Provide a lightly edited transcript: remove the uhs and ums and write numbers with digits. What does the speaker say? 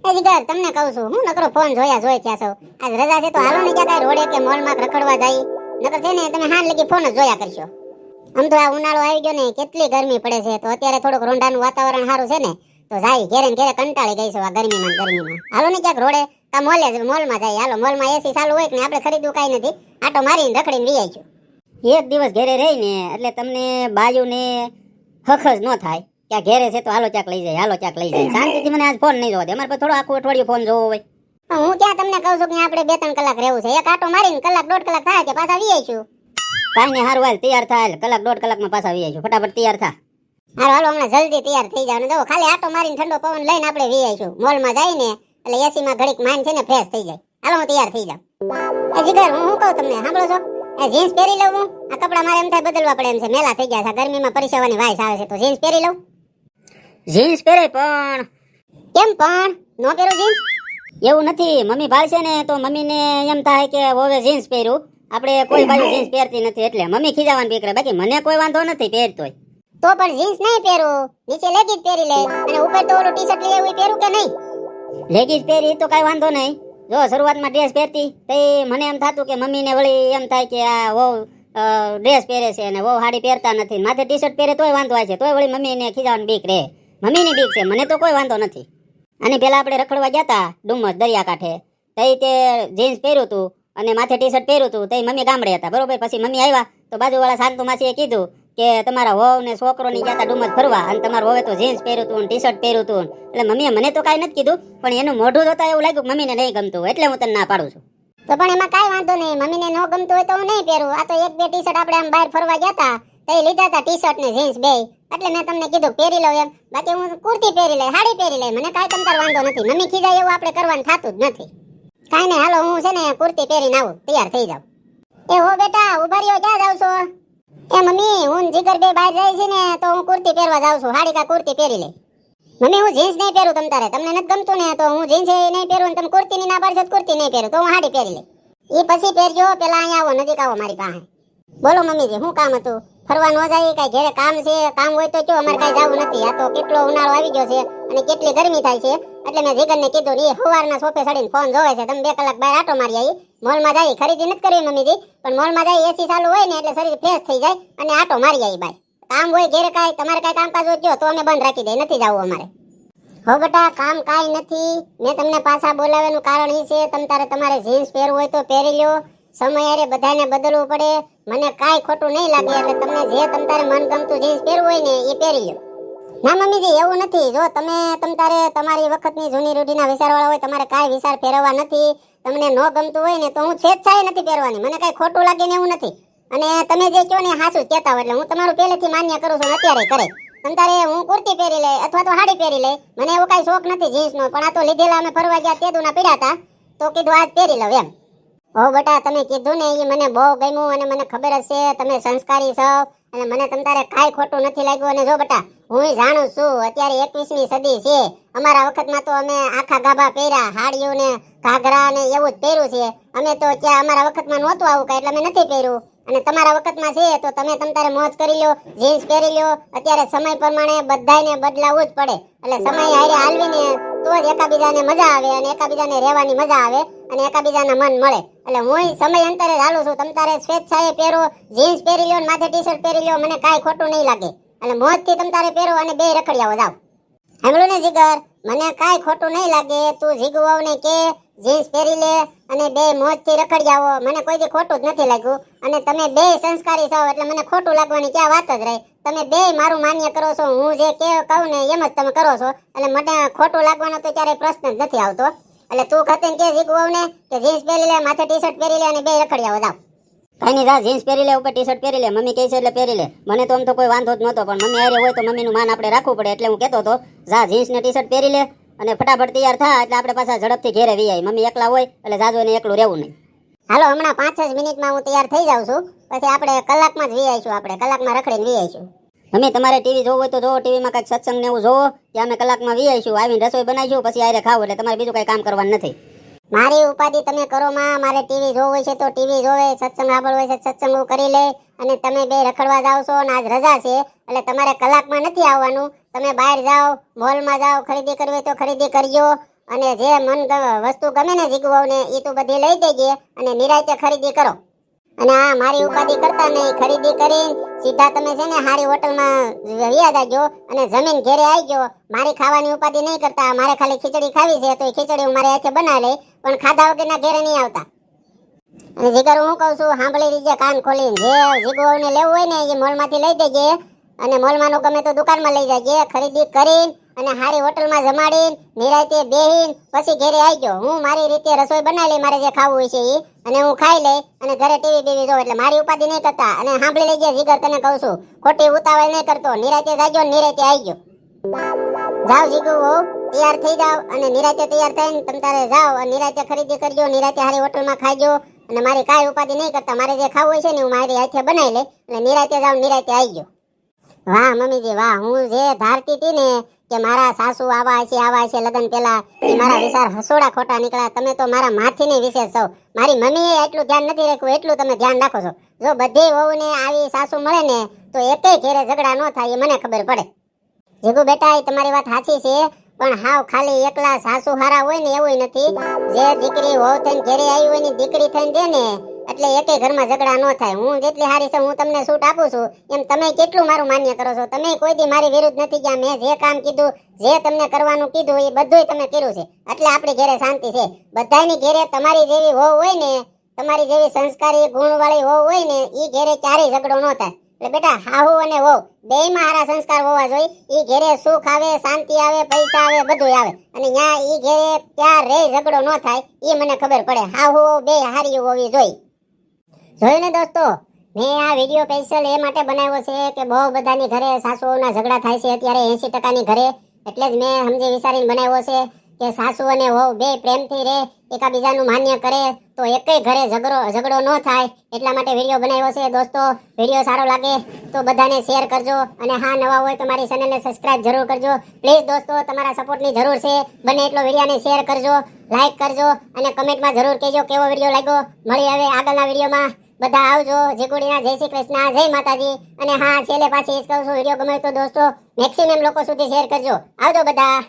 એ જીગર તમને કહું છું હું નકરો ફોન જોયા થયા છો. આજ રજા છે તો હાલો ને ક્યાં કાંઈ રોડે કે મોલમાં રખડવા જાય. નકર છે ને તમે હાન લગી ફોન જ જોયા કરશો. આમ તો આ ઉનાળો આવી ગયો ને કેટલી ગરમી પડે છે તો અત્યારે થોડુંક રોંઢાનું વાતાવરણ સારું છે ને તો જાય ઘેરે ને ઘેરે કંટાળી ગઈ છે આ ગરમીમાં. હાલો ને ક્યાંક રોડે કા મોલમાં જાય. હાલો મોલમાં એસી ચાલુ હોય કે આપણે ખરીદવું કાંઈ નથી, આટો મારીને રખડીને વી આવીશું. એક દિવસ ઘેરે રહીને એટલે તમને બાયુને હખજ ન થાય કે આ ઘેરે છે તો હાલો ચાક લઈ જાય, હાલો ચાક લઈ જાય. શાંતિથી મને આજ ફોન નહીં જોવા દે. અમારે થોડો આખું અઠવાડિયું ફોન જોવો હોય. હું ત્યાં તમને કહું છું કે આપણે 2-3 કલાક રહેવું છે. એક આટો મારીને કલાક 1.5 કલાક થાય કે પાછા વી આવીશું. કાંઈ નહીં, હારું હાલ તૈયાર થાય, કલાક 1.5 કલાકમાં પાછા વી આવીશું. ફટાફટ તૈયાર થા. હાલો હાલો હમણાં જલ્દી તૈયાર થઈ જાવ ને જો ખાલી આટો મારીને ઠંડો પવન લઈને આપણે વી આવીશું. મોલમાં જઈને એટલે એસી માં ઘડીક માઇન્ડ છે ને ફ્રેશ થઈ જાય. હાલો હું તૈયાર થઈ જાઉં. એ જીગર હું શું કહું તમને સાંભળો છો? એ જીન્સ પહેરી લઉં હું. આ કપડા મારે એમ થાય બદલવા પડે એમ છે, મેલા થઈ ગયા છે ગરમીમાં, પરિસવાની વાઈસ આવે છે તો જીન્સ પહેરી લઉં. જીન્સ પહેરે પણ કેમ પણ નો પહેરો જીન્સ? એવું નથી, મમ્મી ભાળશે ને તો મમ્મીને એમ થાય કે હવે જીન્સ પહેર્યું. આપણે કોઈ બાજુ જીન્સ પહેરતી નથી એટલે મમ્મી ખીજાવાનું બીક રહે. બાકી મને કોઈ વાંધો નથી પહેરતોય. તો પણ જીન્સ નહીં પહેરું, નીચે લેગીજ પહેરી લે અને ઉપર તો ઓલું ટી-શર્ટ લે એવું પહેરું કે નહીં? લેગીજ પહેરી તો કાંઈ વાંધો નહીં. જો શરૂઆતમાં ડ્રેસ પહેરતી તો મને એમ થતું કે મમ્મીને વળી એમ થાય કે આ વહુ ડ્રેસ પહેરે છે અને વહુ સાડી પહેરતા નથી, માથે ટી-શર્ટ પહેરે તોય વાંધો આવે છે, તોય વળી મમ્મીને ખીજાવાની બીક રહે. મમ્મીની બીક છે, મને તો કોઈ વાંધો નથી. અને પેલા આપણે રખડવા ગયા હતા ડુમ્મસ દરિયાકાંઠે, તઈ તે જીન્સ પહેર્યું હતું અને માથે ટી-શર્ટ પહેર્યું હતું. તઈ મમ્મી ગામડે હતા બરોબર. પછી મમ્મી આવ્યા તો બાજુવાળા શાંતુ માસીએ કીધું કે તમારા વહુ ને છોકરોની ગયા હતા ડુમ્મસ ફરવા અને તમારા વહુએ તો જીન્સ પહેર્યું હતું ટી-શર્ટ પહેર્યું હતું. એટલે મમ્મીએ મને તો કાંઈ નથી કીધું પણ એનું મોઢું જોતા એવું લાગ્યું કે મમ્મીને નહીં ગમતું, એટલે હું તને ના પાડું છું. તો પણ એમાં કાંઈ વાંધો નહીં, મમ્મીને ન ગમતું હોય તો હું નહીં પહેરું. આ તો 1-2 ટી-શર્ટ આપણે આમ બહાર ફરવા ગયા હતા તઈ લીધા હતા ટી-શર્ટ ને જીન્સ બે, એટલે મેં તમને કીધું પહેરી લઉં એમ. બાકી હું કુર્તી પહેરી લઈ, સાડી પહેરી લઈ, મને કાંઈ તમતાર વાંધો નથી. મમ્મી ખીજાય એવું આપણે કરવાનું થતું જ નથી. કાંઈ નહીં હાલો હું છે ને કુર્તી પહેરીને આવું, તૈયાર થઈ જાઉં. એ હો બેટા ઉભા રહ્યો, ક્યાં જાવ છો? એ મમ્મી હું જીગર બે બહાર જાય છે ને તો હું કુર્તી પહેરવા જાઉં છું, સાડી કા કુર્તી પહેરી લે. મમ્મી હું જીન્સ નહીં પહેરું તમતારે, તમને નથી ગમતું ને તો હું જીન્સ નહીં પહેરું ને તમે કુર્તીની ના પાડશો તો કુર્તી નહીં પહેરું તો હું સાડી પહેરી લે. એ પછી પહેરજો, પેલા અહીંયા આવો, નજીક આવો મારી પાસે. બોલો મમ્મીજી શું કામ હતું? ફરવા ન જાય કાંઈ ઘરે કામ છે? કામ હોય તો કયો, અમારે કાંઈ જવું નથી. આ તો કેટલો ઉનાળો આવી ગયો છે અને કેટલી ગરમી થાય છે એટલે મેં જીગરને કીધું એ સવારના સોફે ચડીને ફોન જોવે છે. તમે 2 કલાક બહાર આટો મારી આવી. મોલમાં જાય ખરીદી નથી કરવી મમ્મીજી, પણ મોલમાં જાય એસી ચાલુ હોય ને એટલે શરીર ફ્રેશ થઈ જાય અને આટો મારી આવી બાય. કામ હોય ઘરે કાંઈ તમારે કાંઈ કામકાજ હોય કયો તો અમે બંધ રાખી દઈએ, નથી જવું અમારે. હો બેટા કામ કાંઈ નથી. મેં તમને પાછા બોલાવવાનું કારણ એ છે તમતારે તમારે જીન્સ પહેરવું હોય તો પહેરી લ્યો. સમય અરે બધાને બદલવું પડે, મને કાંઈ ખોટું નહીં લાગે એટલે તમને જે તમતારે મનગમતું જીન્સ પહેરવું હોય ને એ પહેરી લ્યો. ના મમ્મીજી એવું નથી, જો તમે તમતારે તમારી વખતની જૂની રૂઢીના વિચારવાળા હોય, તમારે કાંઈ વિચાર ફેરવવા નથી. તમને ન ગમતું હોય ને તો હું સ્વેચ્છાએ નથી પહેરવાની, મને કાંઈ ખોટું લાગે ને એવું નથી. અને તમે જે કહો ને હાચું કહેતા હોય એટલે હું તમારું પહેલેથી માન્ય કરું છું, અત્યારે કરે. તમતારે હું કુર્તી પહેરી લે અથવા તો સાડી પહેરી લે, મને એવો કાંઈ શોખ નથી જીન્સનો. પણ આ તો લીધેલા અમે ફરવા ગયા તેદુના પીડ્યા હતા તો કીધું આજ પહેરી લઉં એમ. હો બેટા તમે કીધું ને એ મને બહુ ગમ્યું અને મને ખબર જ છે તમે સંસ્કારી છો અને મને તમતારે કાંઈ ખોટું નથી લાગ્યું. અને જો બેટા હું જાણું છું અત્યારે 21મી સદી છે, અમારા વખતમાં તો અમે આખા ગાભા પહેર્યા, હાડીઓ ને ઘાઘરા ને એવું જ પહેર્યું છે. અમે તો ત્યાં અમારા વખતમાં નહોતું આવું કાંઈ એટલે અમે નથી પહેર્યું. અને તમારા વખતમાં છે તો તમે તમતારે મોજ કરી લો, જીન્સ પહેરી લો. અત્યારે સમય પ્રમાણે બધાને બદલાવવું જ પડે એટલે સમય હારે હાલવીને તો જ એકાબીજાને મજા આવે અને એકાબીજાને રહેવાની મજા આવે અને એકાબીજાના મન મળે. એટલે હું સમય અંતરે જ હાલું છું. તમતારે સ્વેચ્છાએ પહેરો, જીન્સ પહેરી લો, માથે ટી-શર્ટ પહેરી લો, મને કાંઈ ખોટું નહીં લાગે. એટલે મોજથી તમતારે પહેરો અને બે રખડિયાઓ જાવ. સાંભળ્યું ને જીગર, મને કાંઈ ખોટું નહીં લાગે. તું જીગુવાને કે જીન્સ પહેરી લે અને બે મોજથી રખડિયાઓ, મને કોઈ દી ખોટું જ નથી લાગ્યું. અને તમે બે સંસ્કારી છો એટલે મને ખોટું લાગવાની ક્યાં વાત જ રહી. તમે બે મારું માન્ય કરો છો, હું જે કહું ને એમ જ તમે કરો છો એટલે મને ખોટું લાગવાનો તો ક્યારેય પ્રશ્ન જ નથી આવતો. એટલે તું ખતેન કે જીગુવાને કે જીન્સ પહેરી લે, માથે ટી-શર્ટ પહેરી લે અને બે રખડિયાઓ જાવ. કાંઈ નહીં, જા જીન્સ પહેરી લે, ઉપર ટી-શર્ટ પહેરી લે, મમ્મી કહે છે એટલે પહેરી લે. મને તો આમ તો કોઈ વાંધો જ નહોતો પણ મમ્મી હારે હોય તો મમ્મીનું માન આપણે રાખવું પડે એટલે હું કહેતો હતો જા જીન્સ ને ટી-શર્ટ પહેરી લે અને ફટાફટ તૈયાર થા એટલે આપણે પાછા ઝડપથી ઘેરે વી આવી. મમ્મી એકલા હોય એટલે જાજો એને એકલું રહેવું નહીં. હાલો હમણાં 5 જ મિનિટમાં હું તૈયાર થઈ જાઉં છું, પછી આપણે કલાકમાં જ વી આવીશું, આપણે કલાકમાં રખડીને વી આવીશું. મમ્મી તમારે ટીવી જોવું હોય તો જોવો, ટીવીમાં કાંઈક સત્સંગ ને એવું જોવો, ત્યાં અમે કલાકમાં વી આવીશું, આવીને રસોઈ બનાવીશું પછી આરે ખાવું એટલે તમારે બીજું કાંઈ કામ કરવાનું નથી. મારી ઉપાધિ તમે કરો માં, મારે ટીવી જોવું હોય છે તો ટીવી જોવે, સત્સંગ સાંભળવો હોય છે સત્સંગ કરી લે. અને તમે બે રખડવા જાવ છો અને આજ રજા છે એટલે તમારે કલાકમાં નથી આવવાનું. તમે બહાર જાઓ, મોલમાં જાઓ, ખરીદી કરવી હોય તો ખરીદી કરજો અને જે વસ્તુ ગમે ને જીગુ વહુને એ તું બધી લઈ દેજે અને નિરાંતે ખરીદી કરો. અને આ મારી ઉપાધિ કરતા નહીં, ખરીદી કરીને સીધા તમે છે ને હારી હોટલમાં વ્યા જાજો અને જમીન ઘેરે આવજો. મારી ખાવાની ઉપાધિ નહીં કરતા. મારે ખાલી ખીચડી ખાવી છે તો એ ખીચડી હું મારી હાથે બનાવી લઈ, પણ ખાધા વગરના ઘેરે નહીં આવતા. અને જીગર હું કહું છું, સાંભળી લીજે કાન ખોલીને. જે જીગુ વહુને લેવું હોય ને એ મોલમાંથી લઈ દેજે અને મોલમાં ગમે તો દુકાનમાં લઈ જાજે. ખરીદી કરીને અને હારી હોટલમાં જમાડીને નિરાંતે બેહીને પછી ઘેરે આવજો. હું મારી રીતે રસોઈ બનાવી લઈ, મારે જે ખાવું હોય છે એ, અને હું ખાઈ લઈ અને ઘરે ટીવી બીવી જોઉં. એટલે મારી ઉપાધિ નહીં કરતા. અને સાંભળી લેજે જીગર, તને કહું છું, ખોટી ઉતાવળ નહીં કરતો. નિરાંતે જાજો, નિરાંતે આવજો. જાઓ જીગુ વહુ, તૈયાર થઈ જાવ અને નિરાંતે તૈયાર થઈને તમ તારે જાઓ અને નિરાંતે ખરીદી કરજો, નિરાંતે હારી હોટલમાં ખાજો. અને મારી કાંઈ ઉપાધિ નહીં કરતા. મારે જે ખાવું હોય છે ને હું મારી હાથે બનાવી લઈ અને નિરાંતે જાવ, નિરાંતે આવજો. વાહ મમ્મીજી વાહ, હું જે ધારતી હતી ને કે મારા સાસુ આવા છે લગન પેલા, એ મારા વિચાર હસોડા ખોટા નીકળ્યા. તમે તો મારા માથીની વિશેષ છો. મારી મમ્મીએ એટલું ધ્યાન નથી રાખ્યું એટલું તમે ધ્યાન રાખો છો. જો બધી વહુને આવી સાસુ મળે ને તો એકેય ઘેરે ઝઘડા ન થાય, એ મને ખબર પડે. જીગુ બેટા, એ તમારી વાત સાચી છે, પણ હાવ ખાલી એકલા સાસુ હારા હોય ને એવું નથી. જે દીકરી વહુ થઈને ઘેરે આવી હોય ને દીકરી થઈને દે ને એટલે એકે ઘરમાં ઝઘડા ન થાય. હું જેટલી હારી છું, હું તમને છૂટ આપું છું, એમ તમે કેટલું મારું માન્ય કરો છો. તમે કોઈ દી મારી વિરુદ્ધ નથી ગયા. મેં જે કામ કીધું, જે તમને કરવાનું કીધું એ બધુંય તમે કર્યું છે. એટલે આપણી ઘેરે શાંતિ છે. બધાની ઘેરે તમારી જેવી વહુ હોય ને, તમારી જેવી સંસ્કારી ગુણવાળી વહુ હોય ને, એ ઘેરે ક્યારેય ઝઘડો ન થાય. એટલે બેટા, હાહુ અને વહુ બેયમાં હારા સંસ્કાર હોવા જોઈએ. ઈ ઘેરે સુખ આવે, શાંતિ આવે, પૈસા આવે, બધું આવે. અને ન્યા ઈ ઘેરે ક્યારે ઝઘડો ન થાય એ મને ખબર પડે. હાહુ બે હારી હોવી જોઈએ. જોયું ને દોસ્તો, મેં આ વિડીયો સ્પેશિયલ એ માટે બનાવ્યો છે કે બહુ બધાની ઘરે સાસુઓના ઝઘડા થાય છે અત્યારે 80%ની ઘરે. એટલે જ મેં સમજી વિચારીને બનાવ્યો છે કે સાસુ અને વહુ બે પ્રેમથી રહે, એકાબીજાનું માન્ય કરે તો એકેય ઘરે ઝઘડો ન થાય. એટલા માટે વિડીયો બનાવ્યો છે. દોસ્તો, વિડીયો સારો લાગે તો બધાને શેર કરજો. અને હા, નવા હોય તો મારી ચેનલને સબસ્ક્રાઇબ જરૂર કરજો પ્લીઝ. દોસ્તો, તમારા સપોર્ટની જરૂર છે. બને એટલો વિડીયોને શેર કરજો, લાઈક કરજો અને કમેન્ટમાં જરૂર કહેજો કેવો વિડીયો લાગ્યો. મળી હવે આગળના વિડીયોમાં. બધા આવજો. જીગુડીના જય શ્રી કૃષ્ણ, જય માતાજી. અને હા, છેલ્લે પાછી એ જ કહું છું, વિડીયો ગમે તો દોસ્તો મેક્સિમમ લોકો સુધી શેર કરજો. આવજો બધા.